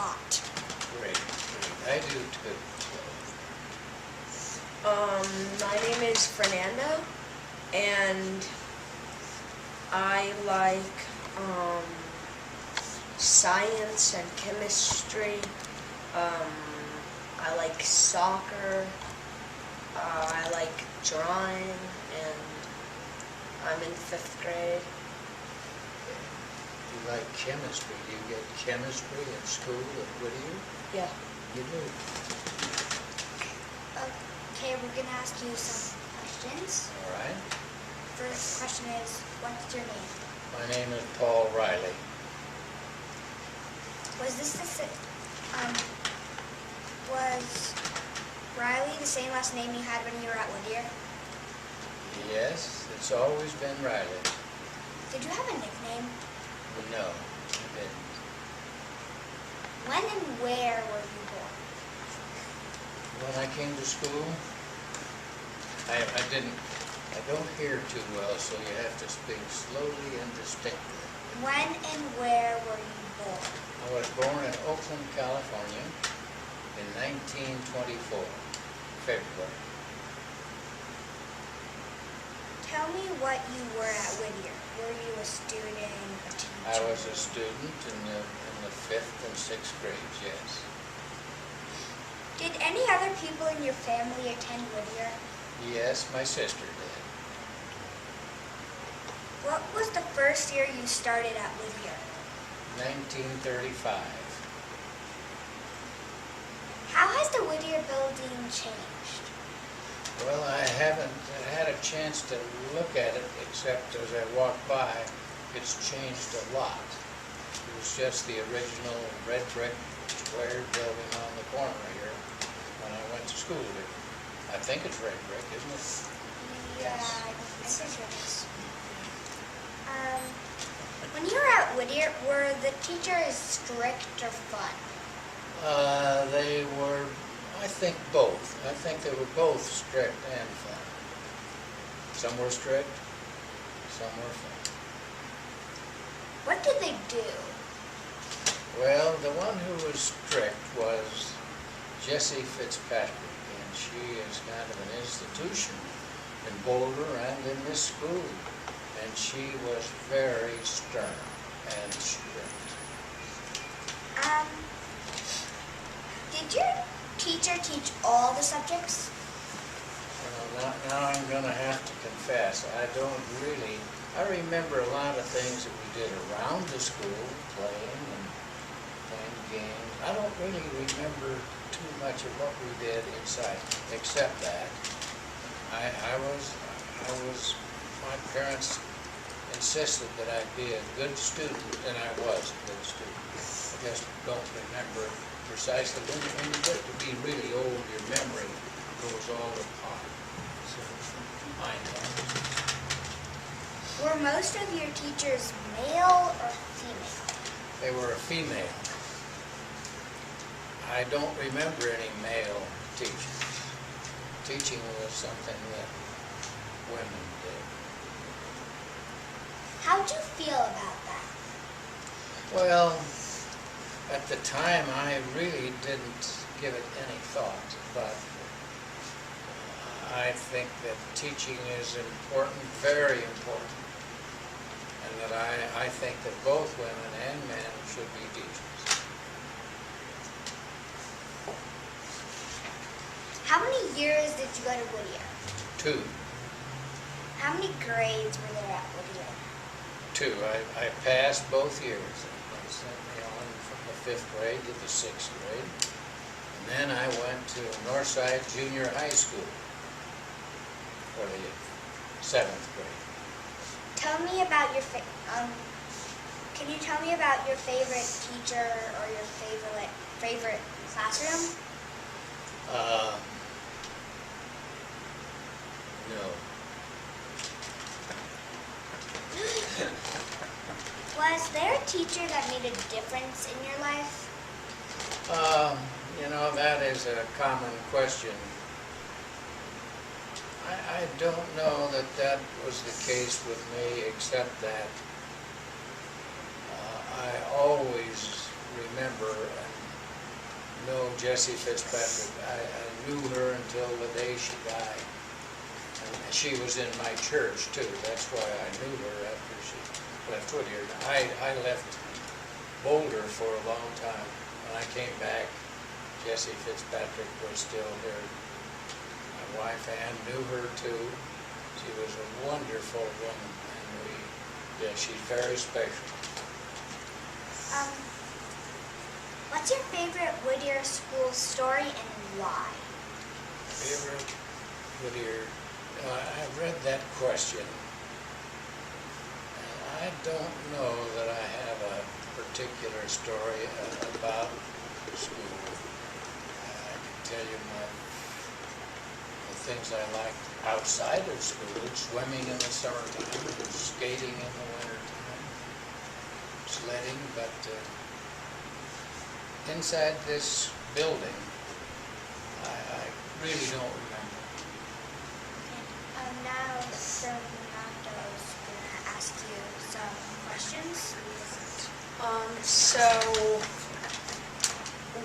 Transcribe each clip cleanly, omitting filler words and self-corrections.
lot. Great. I do too. My name is Fernando, and I like science and chemistry. I like soccer. I like drawing, and I'm in 5th grade. You like chemistry. Do you get chemistry at school at Whittier? Yeah. You do. Okay, we're gonna ask you some questions. All right. First question is, what's your name? My name is Paul Riley. Was Riley the same last name you had when you were at Whittier? Yes, it's always been Riley. Did you have a nickname? No, I didn't. When and where were you born? When I came to school, I don't hear too well, so you have to speak slowly and distinctly. When and where were you born? I was born in Oakland, California in 1924, February. Tell me what you were at Whittier. Were you a student, a teacher? I was a student in the 5th and 6th grades, yes. Did any other people in your family attend Whittier? Yes, my sister did. What was the first year you started at Whittier? 1935. How has the Whittier building changed? Well, I haven't had a chance to look at it, except as I walk by, it's changed a lot. It was just the original red brick square building on the corner here when I went to school here. I think it's red brick, isn't it? Yeah, I think it is. When you were at Whittier, were the teachers strict or fun? They were, I think, both. I think they were both strict and fun. Some were strict, some were fun. What did they do? Well, the one who was strict was Jessie Fitzpatrick, and she is kind of an institution in Boulder and in this school. And she was very stern and strict. Did your teacher teach all the subjects? Now I'm going to have to confess, I remember a lot of things that we did around the school, playing games. I don't really remember too much of what we did inside, except that my parents insisted that I be a good student, and I was a good student. I just don't remember precisely. When you get to be really old, your memory goes all apart. So mine was. Were most of your teachers male or female? They were a female. I don't remember any male teachers. Teaching was something that women did. How'd you feel about that? Well, at the time I really didn't give it any thought, but I think that teaching is important, very important, and that I think that both women and men should be teachers. How many years did you go to Whittier? 2. How many grades were there at Whittier? 2. I passed both years. I sent me on from the 5th grade to the 6th grade. And then I went to Northside Junior High School for the 7th grade. Tell me about your can you tell me about your favorite teacher or your favorite classroom? No. Was there a teacher that made a difference in your life? That is a common question. I don't know that was the case with me, except that I always remember No, Jessie Fitzpatrick. I knew her until the day she died. And she was in my church too. That's why I knew her after she left Whittier. I left Boulder for a long time. When I came back, Jessie Fitzpatrick was still here. My wife Ann knew her too. She was a wonderful woman, and she's very special. What's your favorite Whittier School story and why? Favorite Whittier? I read that question. And I don't know that I have a particular story about school. I can tell you the things I liked outside of school: swimming in the summertime, skating in the wintertime, sledding, but inside this building, I really don't remember. Now, Fernando's gonna ask you some questions. So,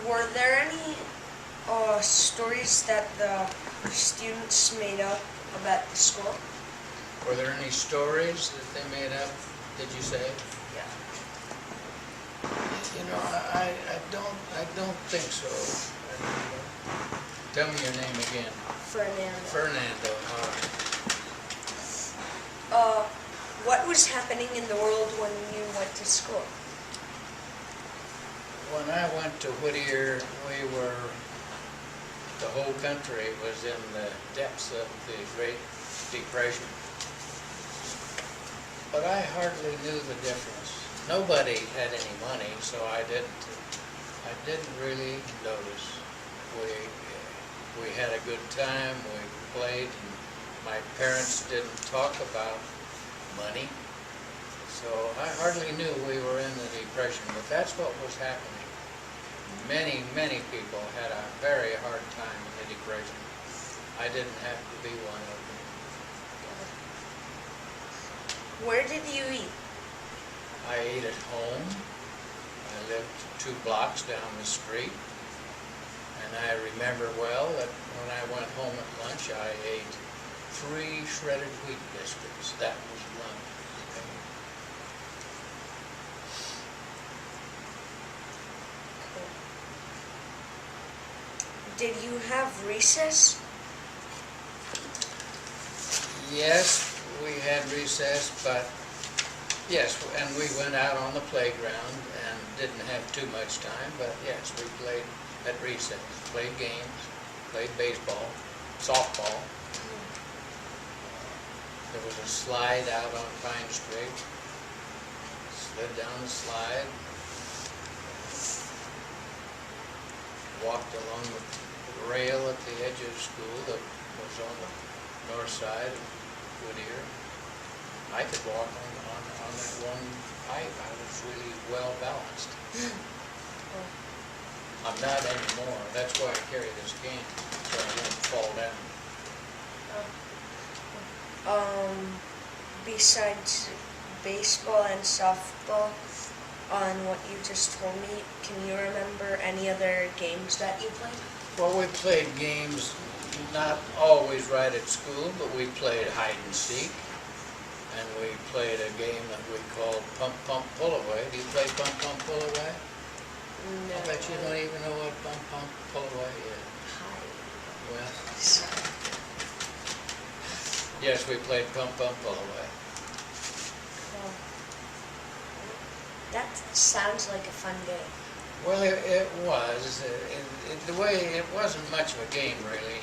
were there any stories that the students made up about the school? Were there any stories that they made up, did you say? Yeah. You know, I don't think so. Tell me your name again. Fernando. Fernando, all right. What was happening in the world when you went to school? When I went to Whittier, the whole country was in the depths of the Great Depression. But I hardly knew the difference. Nobody had any money, so I didn't really notice. We had a good time, we played, and my parents didn't talk about money. So I hardly knew we were in the Depression, but that's what was happening. Many, many people had a very hard time in the Depression. I didn't have to be one of them. Where did you eat? I ate at home. I lived 2 blocks down the street. And I remember well that when I went home at lunch, I ate 3 shredded wheat biscuits. That was lunch. Did you have recess? Yes, we had recess, but yes, and we went out on the playground and didn't have too much time, but yes, we played at recess, played games, played baseball, softball. There was a slide out on Pine Street. Slid down the slide, walked along the rail at the edge of school that was on the north side of Whittier. I could walk on that one pipe. I was really well balanced. I'm not anymore. That's why I carry this cane, so I won't fall down. Besides baseball and softball, on what you just told me, can you remember any other games that you played? Well, we played games, not always right at school, but we played hide and seek, and we played a game that we called Pump Pump Pull Away. Do you play Pump Pump Pull Away? No. I bet you don't even know what Pump Pump Pull Away is. Well, yes, we played Pump Pump Pull Away. That sounds like a fun game. Well, it was. The way it wasn't much of a game, really,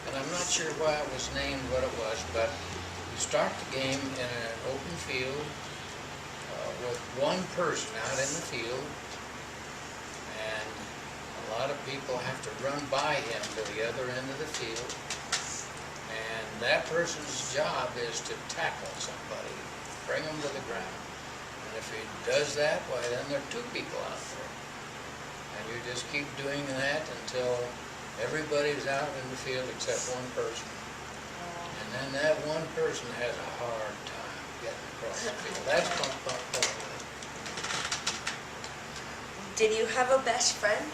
and I'm not sure why it was named what it was, but you start the game in an open field with one person out in the field, and a lot of people have to run by him to the other end of the field, and that person's job is to tackle somebody, bring them to the ground. And if he does that, why then there are 2 people out there. And you just keep doing that until everybody's out in the field except one person. And then that one person has a hard time getting across the field. That's Pump Pump Pull Away. Did you have a best friend?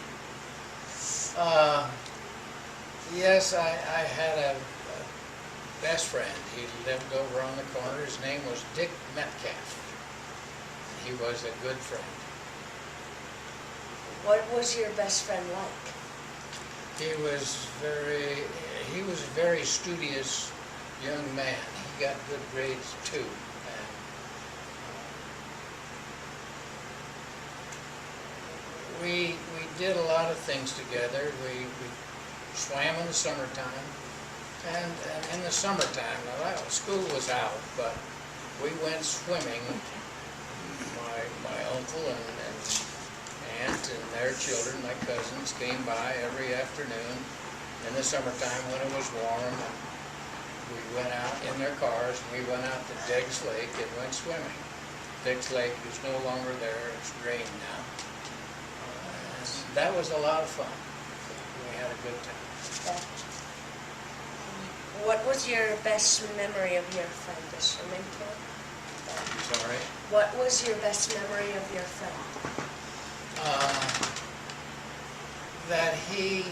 Yes, I had a best friend. He lived over on the corner. His name was Dick Metcalf. He was a good friend. What was your best friend like? He was a very studious young man. He got good grades too. And, we did a lot of things together. We swam in the summertime, and in the summertime, now school was out, but we went swimming. My uncle and aunt and their children, my cousins, came by every afternoon in the summertime when it was warm. And we went out in their cars, and we went out to Diggs Lake and went swimming. Diggs Lake is no longer there, it's drained now. And that was a lot of fun. We had a good time. What was your best memory of your friend, the swimming pool? I'm sorry? What was your best memory of your friend? That he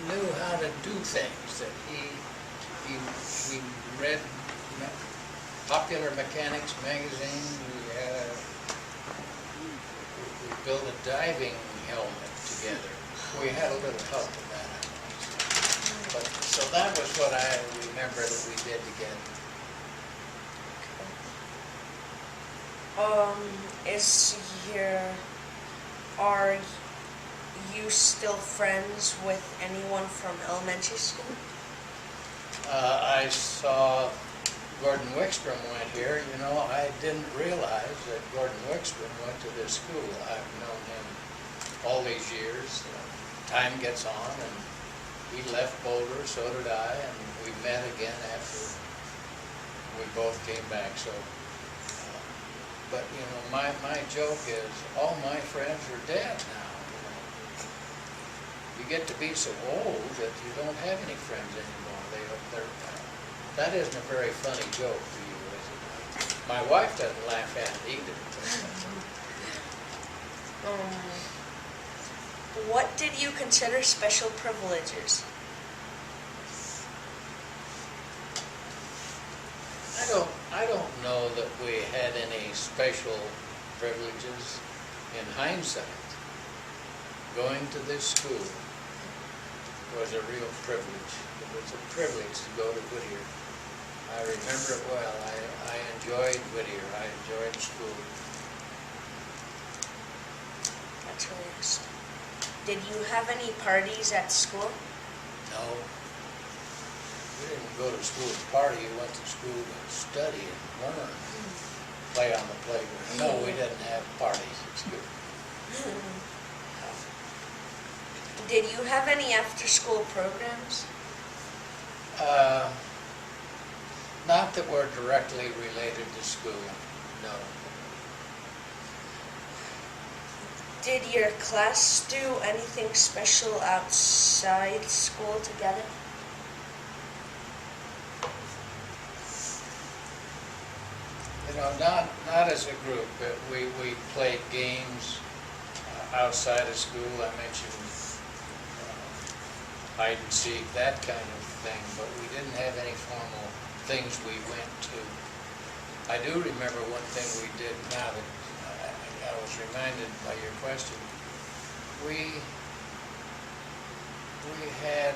knew how to do things, that he read Popular Mechanics magazine. We built a diving helmet together. We had a little help in that. But, so that was what I remember that we did together. Are you still friends with anyone from elementary school? I saw Gordon Wickstrom went here. You know, I didn't realize that Gordon Wickstrom went to this school. I've known him all these years. Time gets on, and he left Boulder, so did I, and we met again after we both came back. So, but you know, my joke is all my friends are dead now. You get to be so old that you don't have any friends anymore. That isn't a very funny joke for you, is it? My wife doesn't laugh at it either. What did you consider special privileges? I don't know that we had any special privileges. In hindsight, going to this school was a real privilege. It was a privilege to go to Whittier. I remember it well. I enjoyed Whittier. I enjoyed school. That's really nice. Did you have any parties at school? No. We didn't go to school to party. We went to school to study and learn. Play on the playground. No, we didn't have parties at school. Did you have any after-school programs? Not that were directly related to school, no. Did your class do anything special outside school together? You know, not as a group, but we played games outside of school. I mentioned hide and seek, that kind of thing, but we didn't have any formal things we went to. I do remember one thing we did now that I was reminded by your question. We had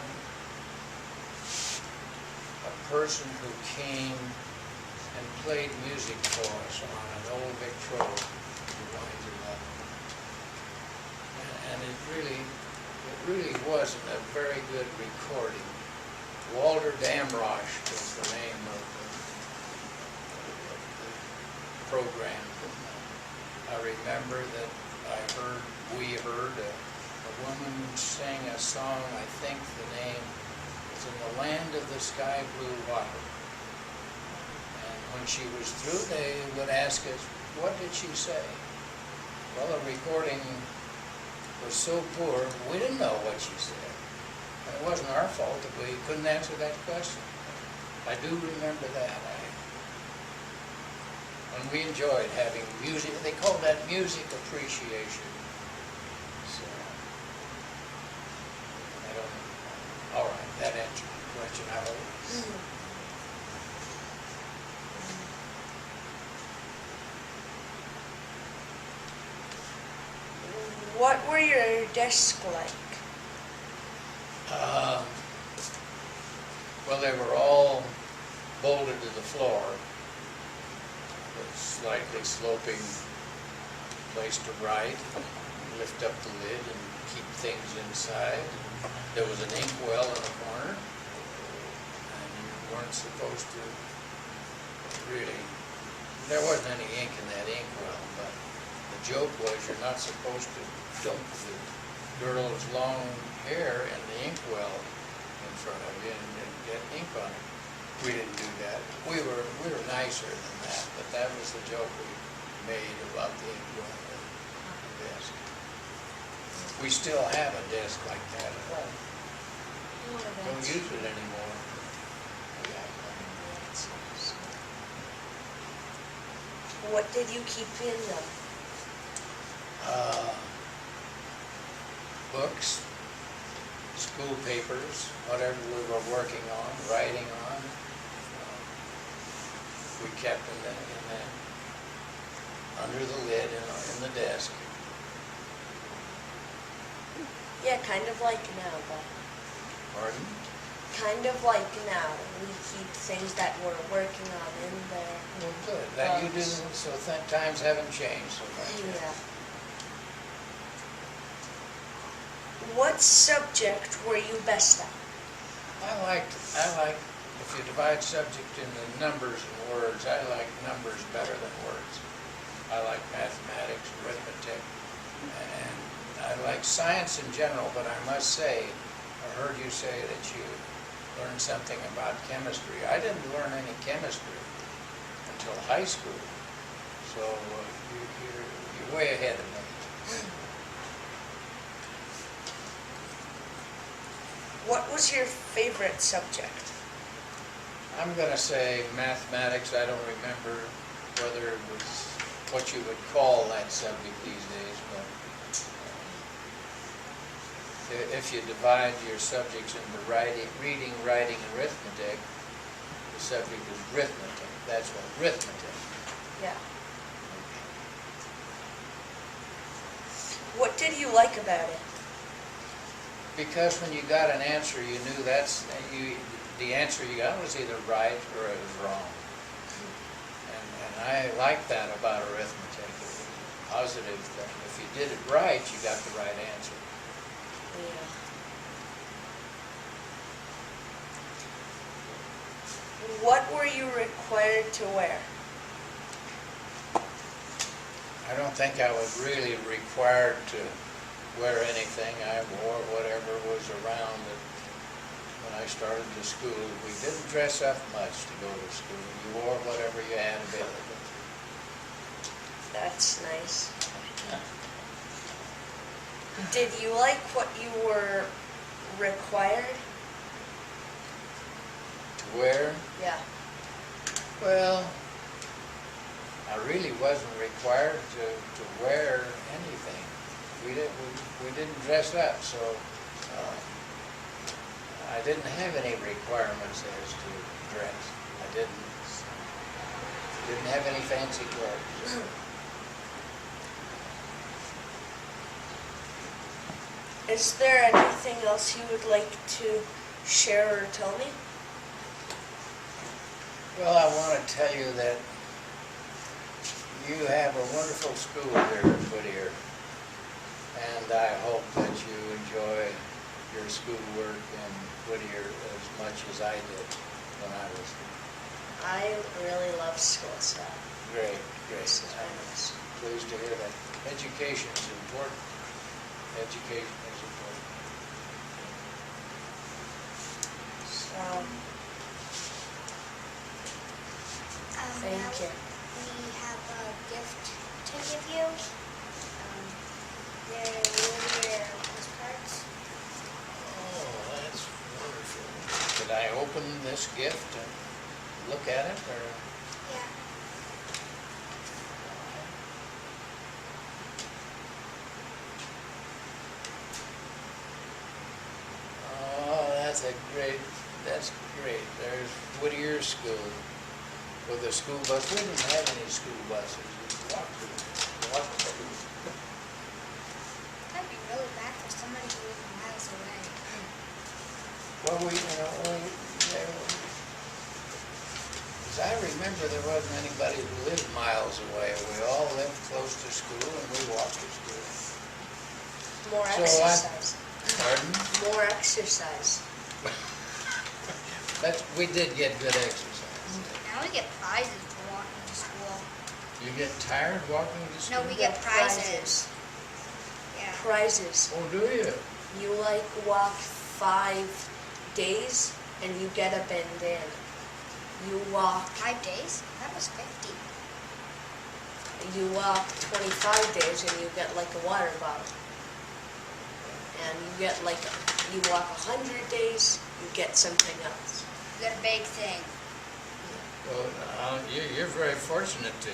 a person who came and played music for us on an old Victrola we winded up. And it really wasn't a very good recording. Walter MROHP was the name of the program. I remember that we heard a woman sing a song. I think the name was "In the Land of the Sky Blue Water." And when she was through, they would ask us, what did she say? Well, the recording was so poor, we didn't know what she said. And it wasn't our fault that we couldn't answer that question. I do remember that. And we enjoyed having music. They called that music appreciation. So, I don't What were your desks like? Well, they were all bolted to the floor with slightly sloping place to write. Lift up the lid and keep things inside. There was an ink well in the corner, and you weren't supposed to really, there wasn't any ink in that ink well, but the joke was you're not supposed to dump the girl's long hair in the ink well in front of you and get ink on it. We didn't do that. We were nicer than that, but that was the joke we made about the ink well and the desk. We still have a desk like that at home. Don't use it anymore. What did you keep in them? Books, school papers, whatever we were working on, writing on. We kept in that under the lid in the desk. Yeah, kind of like now, but Pardon? kind of like now. We keep things that we're working on in there. Well, good. That you do, so times haven't changed so much. Yeah. What subject were you best at? I like, if you divide subject into numbers and words, I like numbers better than words. I like mathematics, arithmetic, and I like science in general, but I must say, I heard you say that you learned something about chemistry. I didn't learn any chemistry until high school, so you're way ahead of me. What was your favorite subject? I'm going to say mathematics. I don't remember whether it was what you would call that subject these days, but if you divide your subjects into reading, writing, and arithmetic, the subject is arithmetic. That's what arithmetic. Yeah. What did you like about it? Because when you got an answer, you knew the answer you got was either right or it was wrong. And I like that about arithmetic. It was a positive thing. If you did it right, you got the right answer. Yeah. What were you required to wear? I don't think I was really required to wear anything. I wore whatever was around when I started to school. We didn't dress up much to go to school. You wore whatever you had available. That's nice. Did you like what you were required? To wear? Yeah. Well, I really wasn't required to wear anything. We didn't dress up, so I didn't have any requirements as to dress. I didn't have any fancy clothes. Is there anything else you would like to share or tell me? Well, I want to tell you that you have a wonderful school here at Whittier, and I hope that you enjoy your schoolwork in Whittier as much as I did when I was here. I really love school stuff. Great, great. This is I'm nice. pleased to hear that. Education is important. Education is important. So, thank Now you. we have a gift to give you. They're Whittier postcards. Oh, that's wonderful. Could I open this gift and look at it, or? Yeah. Oh, that's great. There's Whittier School with a school bus. We didn't have any school buses. We walked to them. 'Cause I remember there wasn't anybody who lived miles away. We all lived close to school and we walked to school. More So exercise. Pardon? More exercise. We did get good exercise. Now we get prizes for walking to school. You get tired walking to school? No, we get prizes. Yeah. Prizes. Oh, do you? You like walk 5 days and you get a bandana. You walk 5 days? That was 50. 25 days and you get like a water bottle. And you walk 100 days, you get something else. The big thing. Well, you're very fortunate to.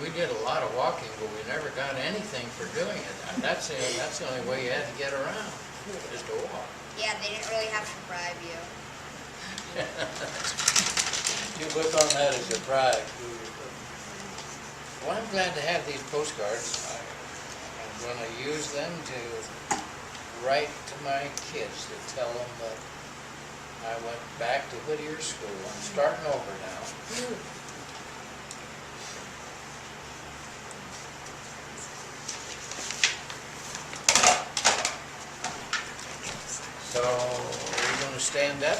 We did a lot of walking, but we never got anything for doing it. And that's the only way you had to get around, just to walk. Yeah, they didn't really have to bribe you. You look on that as a bribe. Well, I'm glad to have these postcards. I'm going to use them to write to my kids to tell them that I went back to Whittier School. I'm starting over now. So, are you going to stand up?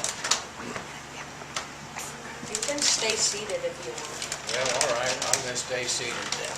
You can stay seated if you want. Well, all right, I'm going to stay seated then.